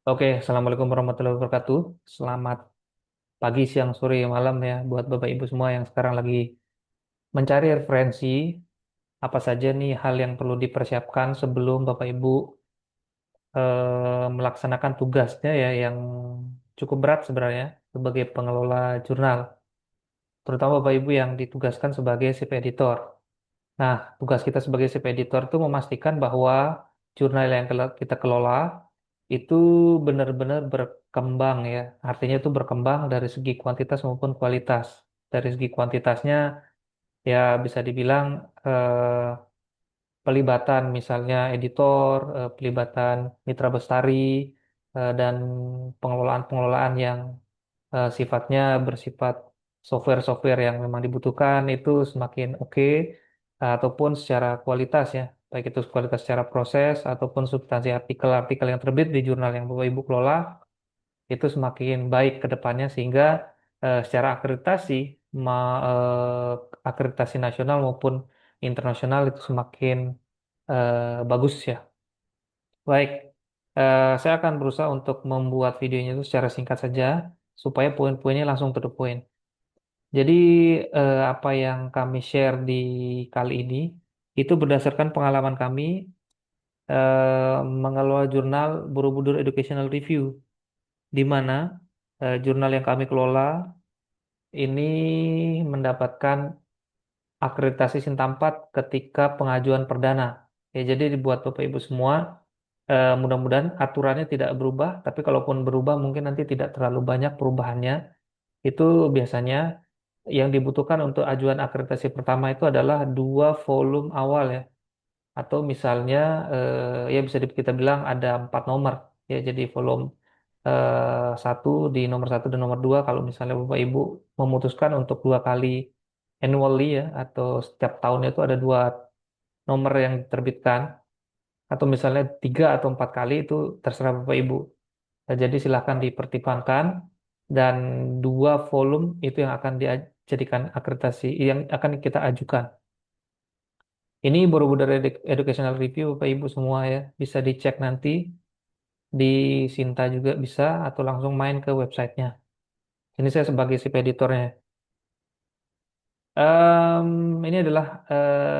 Oke, Assalamualaikum warahmatullahi wabarakatuh. Selamat pagi, siang, sore, malam ya buat Bapak Ibu semua yang sekarang lagi mencari referensi apa saja nih hal yang perlu dipersiapkan sebelum Bapak Ibu melaksanakan tugasnya ya yang cukup berat sebenarnya sebagai pengelola jurnal, terutama Bapak Ibu yang ditugaskan sebagai shift editor. Nah, tugas kita sebagai shift editor itu memastikan bahwa jurnal yang kita kelola itu benar-benar berkembang ya. Artinya itu berkembang dari segi kuantitas maupun kualitas. Dari segi kuantitasnya ya bisa dibilang pelibatan misalnya editor, pelibatan mitra bestari, dan pengelolaan-pengelolaan yang sifatnya bersifat software-software yang memang dibutuhkan itu semakin oke, ataupun secara kualitas ya, baik itu kualitas secara proses ataupun substansi artikel-artikel yang terbit di jurnal yang Bapak Ibu kelola itu semakin baik ke depannya sehingga secara akreditasi akreditasi nasional maupun internasional itu semakin bagus ya. Baik, saya akan berusaha untuk membuat videonya itu secara singkat saja supaya poin-poinnya langsung to the point. Jadi apa yang kami share di kali ini itu berdasarkan pengalaman kami mengelola jurnal Borobudur Educational Review, di mana jurnal yang kami kelola ini mendapatkan akreditasi Sintampat ketika pengajuan perdana. Ya, jadi dibuat Bapak Ibu semua, mudah-mudahan aturannya tidak berubah, tapi kalaupun berubah mungkin nanti tidak terlalu banyak perubahannya. Itu biasanya yang dibutuhkan untuk ajuan akreditasi pertama itu adalah 2 volume awal ya, atau misalnya ya bisa kita bilang ada 4 nomor ya, jadi volume satu di nomor satu dan nomor dua kalau misalnya Bapak Ibu memutuskan untuk 2 kali annually ya, atau setiap tahunnya itu ada 2 nomor yang diterbitkan, atau misalnya 3 atau 4 kali itu terserah Bapak Ibu. Nah, jadi silahkan dipertimbangkan, dan 2 volume itu yang akan dijadikan akreditasi yang akan kita ajukan. Ini Borobudur Educational Review, Bapak Ibu semua ya. Bisa dicek nanti di Sinta juga bisa, atau langsung main ke websitenya. Ini saya sebagai si editornya. Em, ini adalah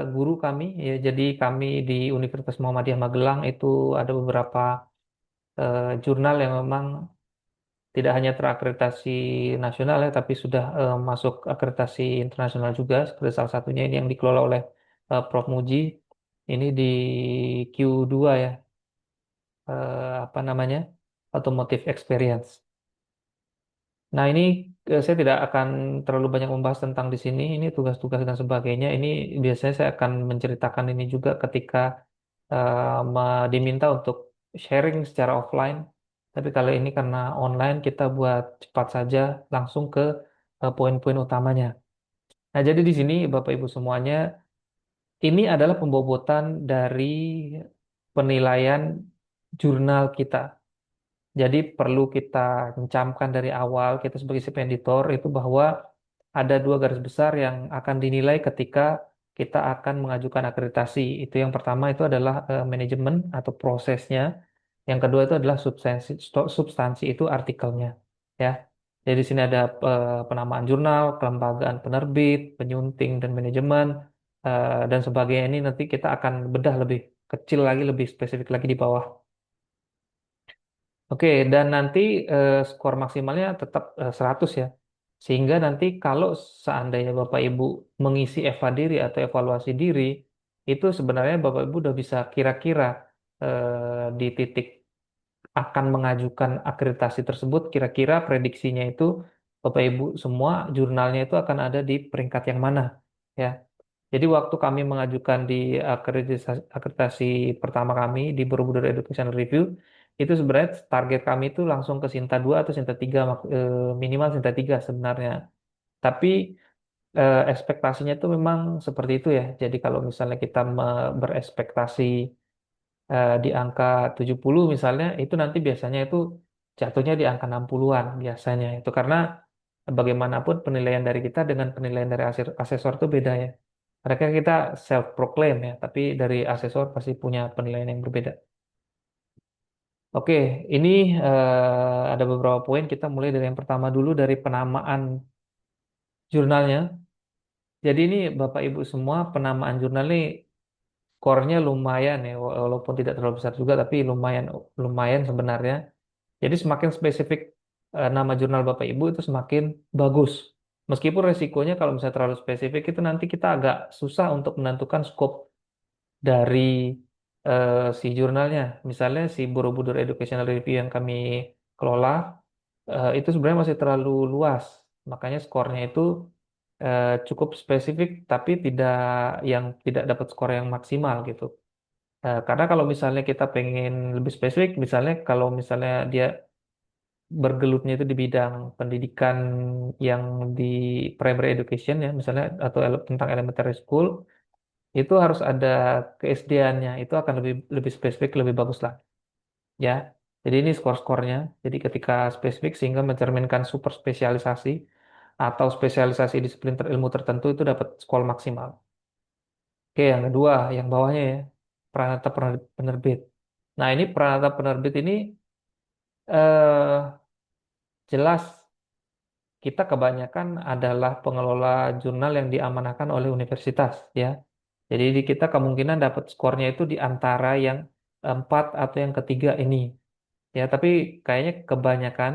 guru kami ya. Jadi kami di Universitas Muhammadiyah Magelang itu ada beberapa jurnal yang memang tidak hanya terakreditasi nasional ya, tapi sudah masuk akreditasi internasional juga. Seperti salah satunya ini yang dikelola oleh Prof. Muji. Ini di Q2 ya, apa namanya, Automotive Experience. Nah ini saya tidak akan terlalu banyak membahas tentang di sini. Ini tugas-tugas dan sebagainya. Ini biasanya saya akan menceritakan ini juga ketika diminta untuk sharing secara offline. Tapi kalau ini karena online, kita buat cepat saja langsung ke poin-poin utamanya. Nah, jadi di sini Bapak Ibu semuanya, ini adalah pembobotan dari penilaian jurnal kita. Jadi perlu kita camkan dari awal kita sebagai si editor itu bahwa ada 2 garis besar yang akan dinilai ketika kita akan mengajukan akreditasi. Itu yang pertama itu adalah manajemen atau prosesnya. Yang kedua itu adalah substansi, substansi itu artikelnya. Ya. Jadi di sini ada penamaan jurnal, kelembagaan penerbit, penyunting dan manajemen, dan sebagainya. Ini nanti kita akan bedah lebih kecil lagi, lebih spesifik lagi di bawah. Oke, dan nanti skor maksimalnya tetap 100 ya. Sehingga nanti kalau seandainya Bapak Ibu mengisi eva diri atau evaluasi diri, itu sebenarnya Bapak Ibu udah bisa kira-kira di titik akan mengajukan akreditasi tersebut, kira-kira prediksinya itu Bapak Ibu semua jurnalnya itu akan ada di peringkat yang mana ya. Jadi waktu kami mengajukan di akreditasi pertama kami di Borobudur Education Review, itu sebenarnya target kami itu langsung ke Sinta 2 atau Sinta 3, minimal Sinta 3 sebenarnya. Tapi ekspektasinya itu memang seperti itu ya. Jadi kalau misalnya kita berespektasi di angka 70 misalnya, itu nanti biasanya itu jatuhnya di angka 60-an biasanya. Itu karena bagaimanapun penilaian dari kita dengan penilaian dari asesor itu beda ya. Mereka kita self proclaim ya, tapi dari asesor pasti punya penilaian yang berbeda. Oke, ini ada beberapa poin. Kita mulai dari yang pertama dulu dari penamaan jurnalnya. Jadi ini Bapak Ibu semua penamaan jurnal ini skornya lumayan ya, walaupun tidak terlalu besar juga, tapi lumayan lumayan sebenarnya. Jadi semakin spesifik nama jurnal Bapak Ibu itu semakin bagus. Meskipun resikonya kalau misalnya terlalu spesifik itu nanti kita agak susah untuk menentukan skop dari si jurnalnya. Misalnya si Borobudur Educational Review yang kami kelola itu sebenarnya masih terlalu luas. Makanya skornya itu cukup spesifik tapi tidak dapat skor yang maksimal gitu. Karena kalau misalnya kita pengen lebih spesifik, misalnya kalau misalnya dia bergelutnya itu di bidang pendidikan yang di primary education ya, misalnya atau tentang elementary school, itu harus ada ke SD-annya, itu akan lebih lebih spesifik, lebih bagus lah ya. Jadi ini skor-skornya. Jadi ketika spesifik sehingga mencerminkan super spesialisasi atau spesialisasi disiplin ilmu tertentu itu dapat skor maksimal. Oke, yang kedua, yang bawahnya ya, Pranata Penerbit. Nah, ini Pranata Penerbit ini eh, jelas kita kebanyakan adalah pengelola jurnal yang diamanahkan oleh universitas ya. Jadi kita kemungkinan dapat skornya itu di antara yang empat atau yang ketiga ini ya. Tapi kayaknya kebanyakan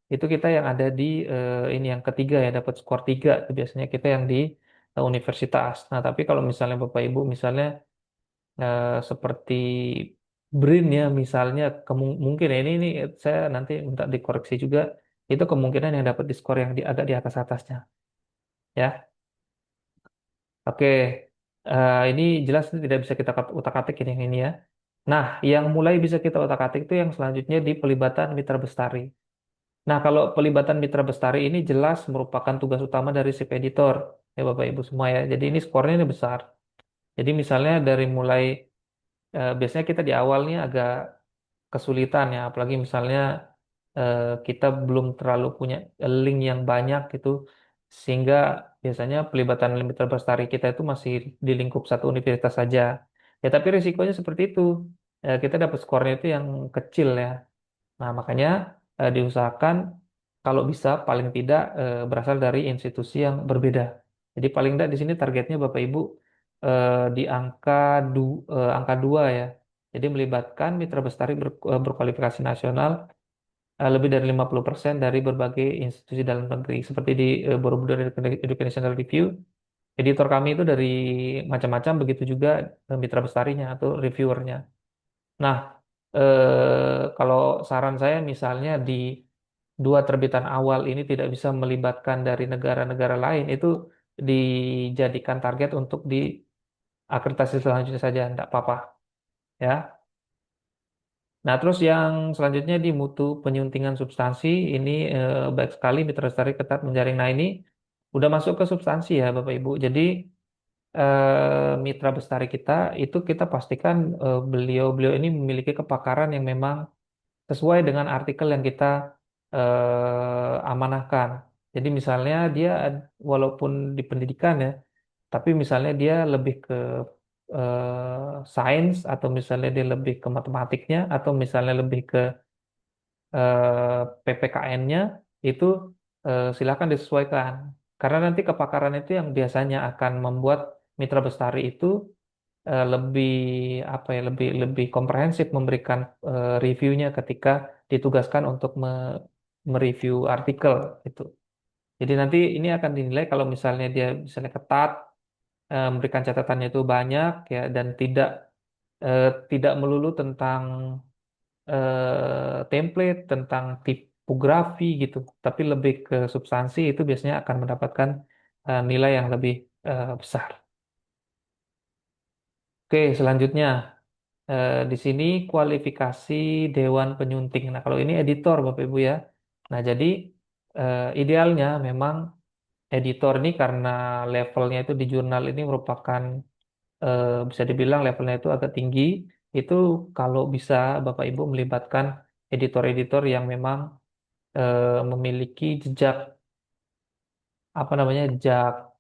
itu kita yang ada di ini yang ketiga ya dapat skor tiga itu biasanya kita yang di universitas. Nah tapi kalau misalnya Bapak Ibu misalnya seperti BRIN ya misalnya mungkin ya ini saya nanti minta dikoreksi juga itu kemungkinan yang dapat di skor yang agak di atas atasnya ya. Oke, ini jelas ini tidak bisa kita utak-atik ini yang ini ya. Nah, yang mulai bisa kita utak-atik itu yang selanjutnya di pelibatan mitra bestari. Nah, kalau pelibatan mitra bestari ini jelas merupakan tugas utama dari si editor ya Bapak Ibu semua ya. Jadi ini skornya ini besar. Jadi misalnya dari mulai biasanya kita di awalnya agak kesulitan ya, apalagi misalnya kita belum terlalu punya link yang banyak gitu, sehingga biasanya pelibatan limiter bestari kita itu masih di lingkup satu universitas saja. Ya tapi risikonya seperti itu. Kita dapat skornya itu yang kecil ya. Nah makanya diusahakan kalau bisa paling tidak berasal dari institusi yang berbeda. Jadi paling tidak di sini targetnya Bapak Ibu di angka 2 ya. Jadi melibatkan mitra bestari berkualifikasi nasional lebih dari 50% dari berbagai institusi dalam negeri. Seperti di Borobudur Educational Review, editor kami itu dari macam-macam, begitu juga mitra bestarinya atau reviewernya. Nah, kalau saran saya misalnya di dua terbitan awal ini tidak bisa melibatkan dari negara-negara lain, itu dijadikan target untuk di akreditasi selanjutnya saja, tidak apa-apa. Ya. Nah, terus yang selanjutnya di mutu penyuntingan substansi ini baik sekali Mitra Lestari ketat menjaring. Nah, ini udah masuk ke substansi ya Bapak Ibu. Jadi Mitra Bestari kita itu kita pastikan beliau-beliau ini memiliki kepakaran yang memang sesuai dengan artikel yang kita amanahkan. Jadi misalnya dia walaupun di pendidikan ya, tapi misalnya dia lebih ke sains atau misalnya dia lebih ke matematiknya atau misalnya lebih ke PPKN-nya itu silakan disesuaikan. Karena nanti kepakaran itu yang biasanya akan membuat mitra bestari itu lebih apa ya lebih lebih komprehensif memberikan reviewnya ketika ditugaskan untuk mereview artikel itu. Jadi nanti ini akan dinilai kalau misalnya dia misalnya ketat memberikan catatannya itu banyak ya dan eh, tidak melulu tentang template tentang tipografi gitu, tapi lebih ke substansi itu biasanya akan mendapatkan nilai yang lebih besar. Oke, selanjutnya di sini kualifikasi Dewan Penyunting. Nah, kalau ini editor Bapak Ibu ya. Nah, jadi idealnya memang editor ini karena levelnya itu di jurnal ini merupakan bisa dibilang levelnya itu agak tinggi. Itu kalau bisa Bapak Ibu melibatkan editor-editor yang memang memiliki jejak apa namanya jejak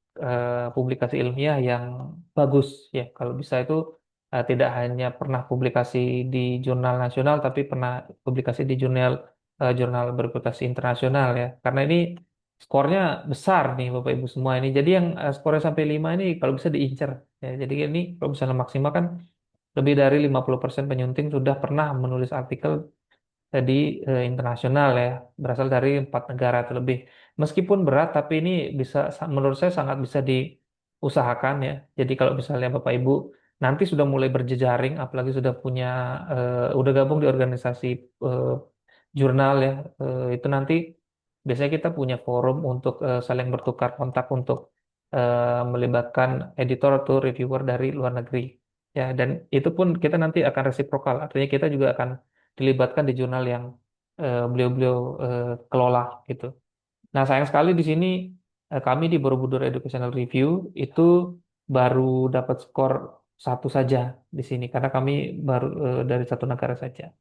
publikasi ilmiah yang bagus ya. Kalau bisa itu tidak hanya pernah publikasi di jurnal nasional, tapi pernah publikasi di jurnal berputasi internasional ya. Karena ini skornya besar nih Bapak Ibu semua ini. Jadi yang skornya sampai 5 ini kalau bisa diincar. Ya, jadi ini kalau misalnya maksimal kan lebih dari 50% penyunting sudah pernah menulis artikel di internasional ya, berasal dari 4 negara atau lebih. Meskipun berat, tapi ini bisa, menurut saya sangat bisa diusahakan ya. Jadi kalau misalnya Bapak Ibu nanti sudah mulai berjejaring, apalagi sudah punya, udah gabung di organisasi eh, jurnal ya, itu nanti biasanya kita punya forum untuk saling bertukar kontak untuk melibatkan editor atau reviewer dari luar negeri. Ya, dan itu pun kita nanti akan resiprokal, artinya kita juga akan dilibatkan di jurnal yang beliau-beliau kelola gitu. Nah, sayang sekali di sini kami di Borobudur Educational Review itu baru dapat skor satu saja di sini karena kami baru dari satu negara saja.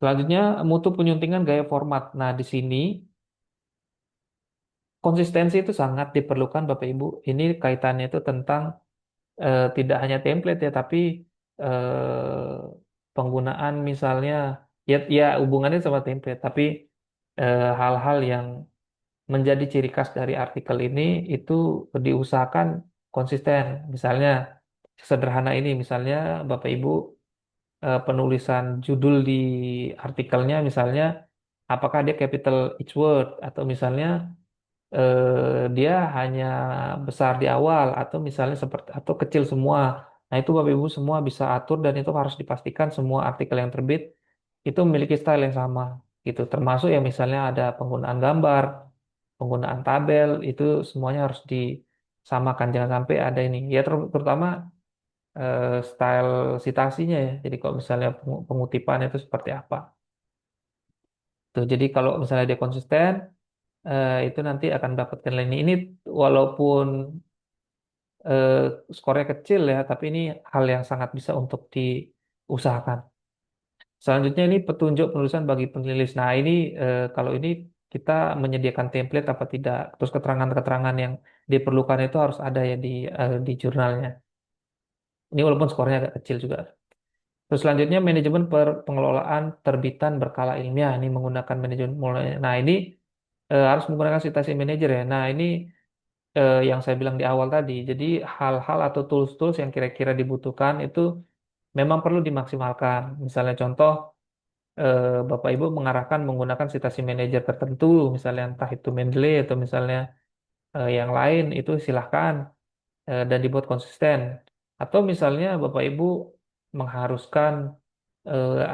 Selanjutnya mutu penyuntingan gaya format. Nah, di sini konsistensi itu sangat diperlukan Bapak Ibu. Ini kaitannya itu tentang tidak hanya template ya, tapi penggunaan misalnya ya hubungannya sama template, tapi hal-hal yang menjadi ciri khas dari artikel ini itu diusahakan konsisten. Misalnya sederhana ini, misalnya Bapak Ibu penulisan judul di artikelnya misalnya apakah dia capital each word atau misalnya dia hanya besar di awal atau misalnya seperti atau kecil semua. Nah, itu Bapak Ibu semua bisa atur dan itu harus dipastikan semua artikel yang terbit itu memiliki style yang sama gitu. Termasuk yang misalnya ada penggunaan gambar, penggunaan tabel itu semuanya harus disamakan. Jangan sampai ada ini. Ya terutama style citasinya ya. Jadi kalau misalnya pengutipan itu seperti apa. Tuh, jadi kalau misalnya dia konsisten itu nanti akan mendapatkan nilai ini. Ini walaupun eh, skornya kecil ya, tapi ini hal yang sangat bisa untuk diusahakan. Selanjutnya ini petunjuk penulisan bagi penulis. Nah ini kalau ini kita menyediakan template apa tidak, terus keterangan-keterangan yang diperlukan itu harus ada ya di jurnalnya. Ini walaupun skornya agak kecil juga. Terus selanjutnya manajemen pengelolaan terbitan berkala ilmiah. Ini menggunakan manajemen mulai. Nah ini harus menggunakan citasi manager ya. Nah ini yang saya bilang di awal tadi. Jadi hal-hal atau tools-tools yang kira-kira dibutuhkan itu memang perlu dimaksimalkan. Misalnya contoh, Bapak Ibu mengarahkan menggunakan citasi manager tertentu, misalnya entah itu Mendeley atau misalnya yang lain, itu silahkan dan dibuat konsisten. Atau misalnya Bapak Ibu mengharuskan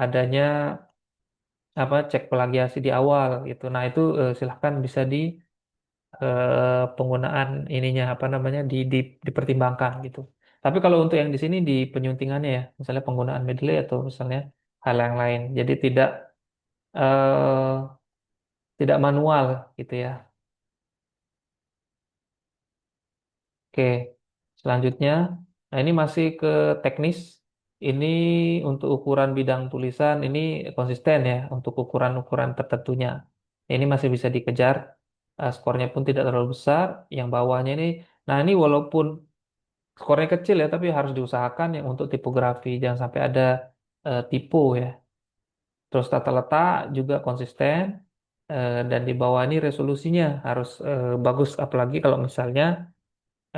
adanya apa cek plagiasi di awal gitu. Nah itu silahkan bisa di penggunaan ininya apa namanya dipertimbangkan gitu. Tapi kalau untuk yang di sini di penyuntingannya ya, misalnya penggunaan medley atau misalnya hal yang lain, jadi eh, tidak manual gitu ya. Oke, selanjutnya, nah ini masih ke teknis. Ini untuk ukuran bidang tulisan ini konsisten ya untuk ukuran-ukuran tertentunya. Ini masih bisa dikejar, skornya pun tidak terlalu besar. Yang bawahnya ini, nah ini walaupun skornya kecil ya, tapi harus diusahakan yang untuk tipografi. Jangan sampai ada typo ya. Terus tata letak juga konsisten. Dan di bawah ini resolusinya harus bagus. Apalagi kalau misalnya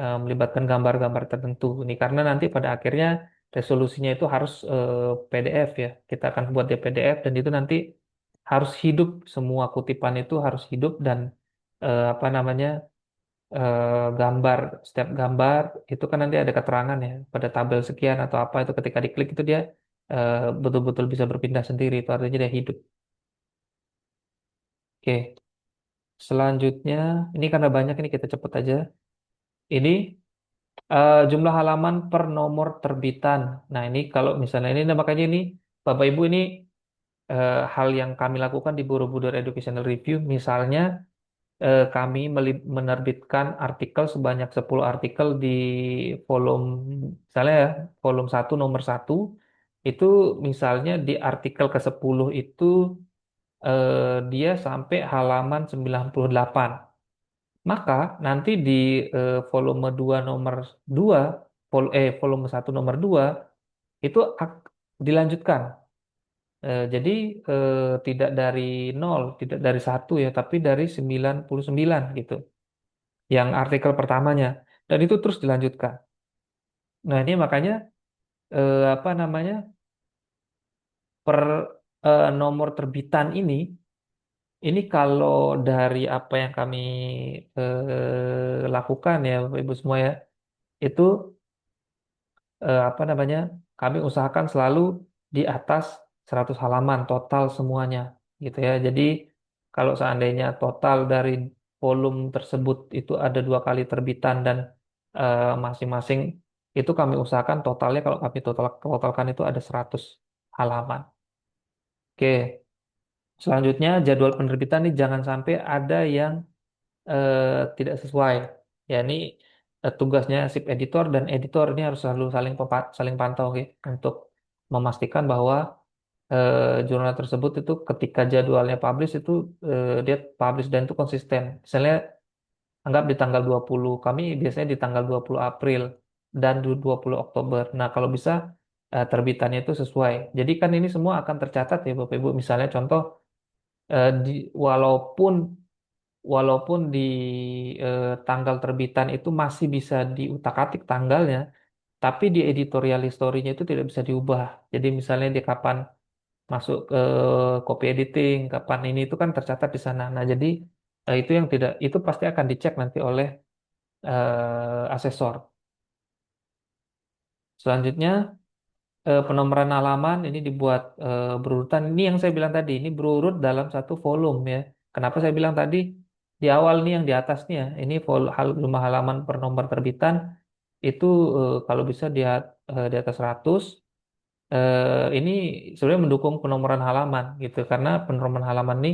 melibatkan gambar-gambar tertentu. Ini karena nanti pada akhirnya resolusinya itu harus PDF ya. Kita akan buat di PDF dan itu nanti harus hidup. Semua kutipan itu harus hidup dan apa namanya gambar setiap gambar itu kan nanti ada keterangan ya pada tabel sekian atau apa itu ketika diklik itu dia betul-betul bisa berpindah sendiri itu artinya dia hidup. Oke, selanjutnya ini karena banyak ini kita cepet aja. Ini jumlah halaman per nomor terbitan. Nah ini kalau misalnya ini nah, makanya ini Bapak Ibu ini hal yang kami lakukan di Borobudur Educational Review misalnya kami menerbitkan artikel sebanyak 10 artikel di volume misalnya ya, volume 1 nomor 1 itu misalnya di artikel ke-10 itu dia sampai halaman 98. Maka nanti di volume 2 nomor 2 volume 1 nomor 2 itu dilanjutkan. Jadi tidak dari nol, tidak dari satu ya, tapi dari 99 gitu. Yang artikel pertamanya. Dan itu terus dilanjutkan. Nah ini makanya apa namanya per nomor terbitan ini kalau dari apa yang kami lakukan ya Bapak Ibu semua ya, itu apa namanya kami usahakan selalu di atas 100 halaman total semuanya gitu ya. Jadi kalau seandainya total dari volume tersebut itu ada 2 kali terbitan dan masing-masing itu kami usahakan totalnya kalau kami totalkan itu ada 100 halaman. Oke, selanjutnya jadwal penerbitan ini jangan sampai ada yang tidak sesuai. Ya ini tugasnya sip editor dan editor ini harus selalu saling pantau oke, untuk memastikan bahwa jurnal tersebut itu ketika jadwalnya publish itu dia publish dan itu konsisten. Misalnya anggap di tanggal 20, kami biasanya di tanggal 20 April dan 20 Oktober. Nah, kalau bisa terbitannya itu sesuai. Jadi kan ini semua akan tercatat ya Bapak Ibu. Misalnya contoh walaupun walaupun di tanggal terbitan itu masih bisa diutak-atik tanggalnya, tapi di editorial historinya itu tidak bisa diubah. Jadi misalnya di kapan masuk ke copy editing, kapan ini itu kan tercatat di sana. Nah, jadi itu yang tidak itu pasti akan dicek nanti oleh asesor. Selanjutnya penomoran halaman ini dibuat berurutan. Ini yang saya bilang tadi, ini berurut dalam satu volume ya. Kenapa saya bilang tadi di awal nih yang di atas nih ya, ini jumlah halaman per nomor terbitan itu kalau bisa di atas 100. Ini sebenarnya mendukung penomoran halaman gitu karena penomoran halaman ini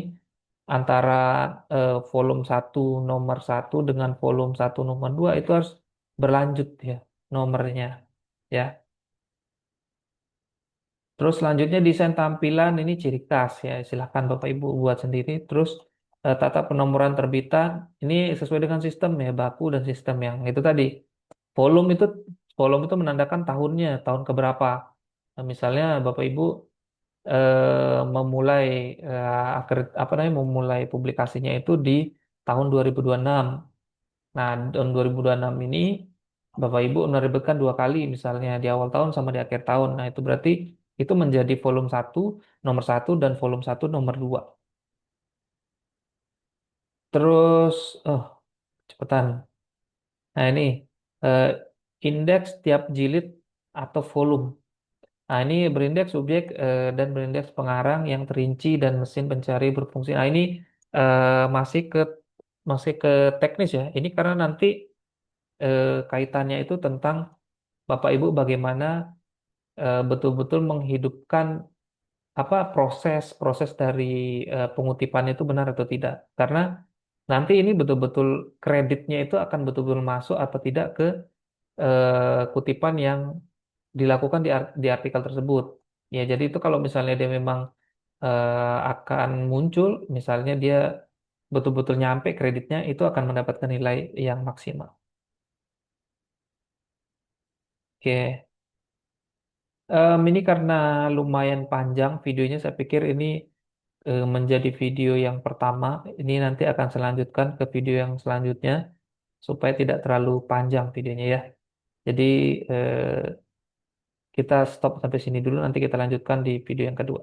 antara volume satu nomor satu dengan volume satu nomor 2 itu harus berlanjut ya nomornya ya. Terus selanjutnya desain tampilan ini ciri khas ya. Silahkan Bapak Ibu buat sendiri. Terus tata penomoran terbitan ini sesuai dengan sistem ya baku dan sistem yang itu tadi. Volume itu volume itu menandakan tahunnya, tahun keberapa. Nah, misalnya Bapak Ibu memulai apa namanya memulai publikasinya itu di tahun 2026. Nah, tahun 2026 ini Bapak Ibu menerbitkan 2 kali misalnya di awal tahun sama di akhir tahun. Nah, itu berarti itu menjadi volume satu nomor satu dan volume satu nomor 2. Terus, oh, cepetan. Nah, ini eh, indeks tiap jilid atau volume. Nah, ini berindeks subjek dan berindeks pengarang yang terinci dan mesin pencari berfungsi. Nah, ini masih ke teknis ya. Ini karena nanti kaitannya itu tentang Bapak Ibu bagaimana betul-betul menghidupkan apa proses dari pengutipan itu benar atau tidak. Karena nanti ini betul-betul kreditnya itu akan betul-betul masuk atau tidak ke kutipan yang dilakukan di artikel tersebut. Ya, jadi itu kalau misalnya dia memang akan muncul, misalnya dia betul-betul nyampe kreditnya, itu akan mendapatkan nilai yang maksimal. Oke. Ini karena lumayan panjang videonya, saya pikir ini menjadi video yang pertama. Ini nanti akan selanjutkan ke video yang selanjutnya supaya tidak terlalu panjang videonya ya. Jadi kita stop sampai sini dulu, nanti kita lanjutkan di video yang kedua.